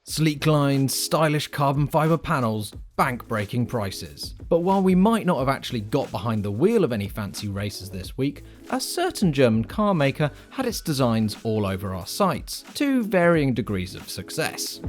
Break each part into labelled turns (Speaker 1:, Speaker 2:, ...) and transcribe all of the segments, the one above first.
Speaker 1: Sleek lines, stylish carbon fibre panels, bank-breaking prices. But while we might not have actually got behind the wheel of any fancy racers this week, a certain German car maker had its designs all over our sites, to varying degrees of success.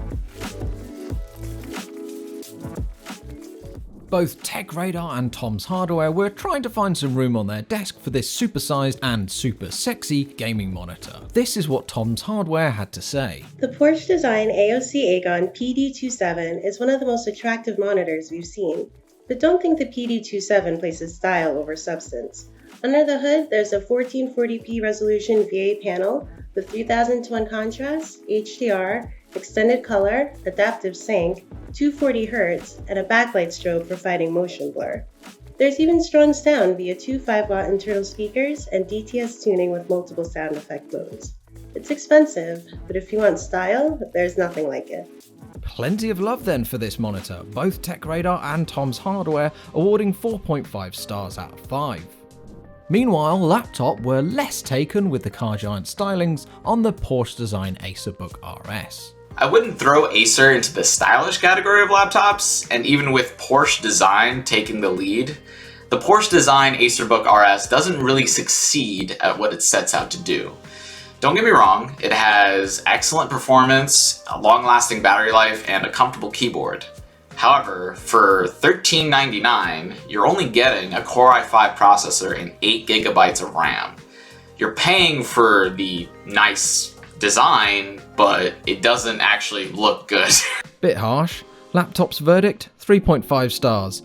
Speaker 1: Both TechRadar and Tom's Hardware were trying to find some room on their desk for this supersized and super sexy gaming monitor. This is what Tom's Hardware had to say.
Speaker 2: The Porsche design AOC Agon PD27 is one of the most attractive monitors we've seen, but don't think the PD27 places style over substance. Under the hood, there's a 1440p resolution VA panel with 3000:1 contrast, HDR, extended color, adaptive sync, 240Hz, and a backlight strobe for fighting motion blur. There's even strong sound via two 5-watt internal speakers and DTS tuning with multiple sound effect modes. It's expensive, but if you want style, there's nothing like it.
Speaker 1: Plenty of love then for this monitor, both TechRadar and Tom's Hardware awarding 4.5 stars out of 5. Meanwhile, laptop were less taken with the car giant stylings on the Porsche design Acer Book RS.
Speaker 3: I wouldn't throw Acer into the stylish category of laptops, and even with Porsche design taking the lead, the Porsche design Acer Book RS doesn't really succeed at what it sets out to do. Don't get me wrong, it has excellent performance, a long-lasting battery life, and a comfortable keyboard. However, for $13.99, you're only getting a Core i5 processor and 8GB of RAM. You're paying for the nice design, but it doesn't actually look good.
Speaker 1: Bit harsh. Laptop's verdict, 3.5 stars.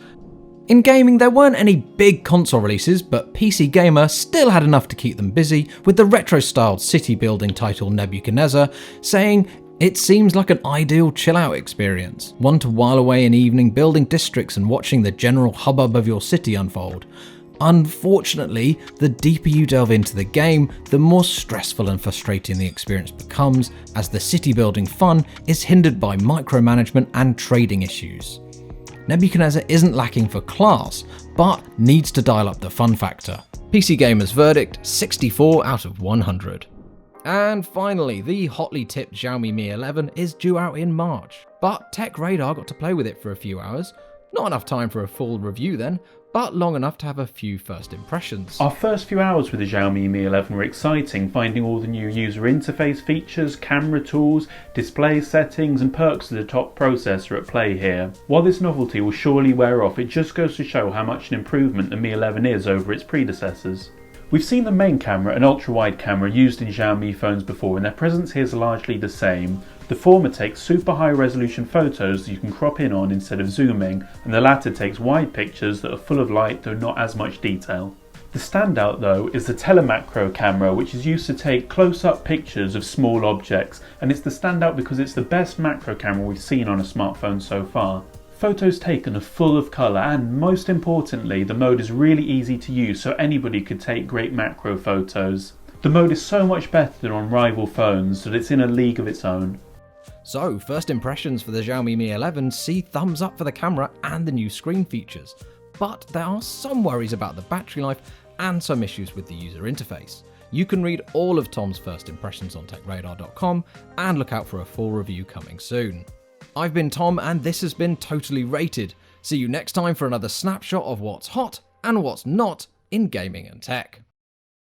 Speaker 1: In gaming, there weren't any big console releases, but PC Gamer still had enough to keep them busy with the retro-styled city-building title Nebuchadnezzar, saying, "It seems like an ideal chill-out experience, one to while away an evening building districts and watching the general hubbub of your city unfold. Unfortunately, the deeper you delve into the game, the more stressful and frustrating the experience becomes, as the city-building fun is hindered by micromanagement and trading issues. Nebuchadnezzar isn't lacking for class, but needs to dial up the fun factor." PC Gamer's verdict, 64 out of 100. And finally, the hotly tipped Xiaomi Mi 11 is due out in March, but TechRadar got to play with it for a few hours. Not enough time for a full review then, but long enough to have a few first impressions.
Speaker 4: Our first few hours with the Xiaomi Mi 11 were exciting, finding all the new user interface features, camera tools, display settings and perks of the top processor at play here. While this novelty will surely wear off, it just goes to show how much an improvement the Mi 11 is over its predecessors. We've seen the main camera and ultra-wide camera used in Xiaomi phones before, and their presence here is largely the same. The former takes super high resolution photos that you can crop in on instead of zooming, and the latter takes wide pictures that are full of light though not as much detail. The standout though is the telemacro camera, which is used to take close-up pictures of small objects, and it's the standout because it's the best macro camera we've seen on a smartphone so far. Photos taken are full of colour, and most importantly, the mode is really easy to use, so anybody could take great macro photos. The mode is so much better than on rival phones that it's in a league of its own.
Speaker 1: So, first impressions for the Xiaomi Mi 11 see thumbs up for the camera and the new screen features, but there are some worries about the battery life and some issues with the user interface. You can read all of Tom's first impressions on techradar.com and look out for a full review coming soon. I've been Tom, and this has been Totally Rated. See you next time for another snapshot of what's hot and what's not in gaming and tech.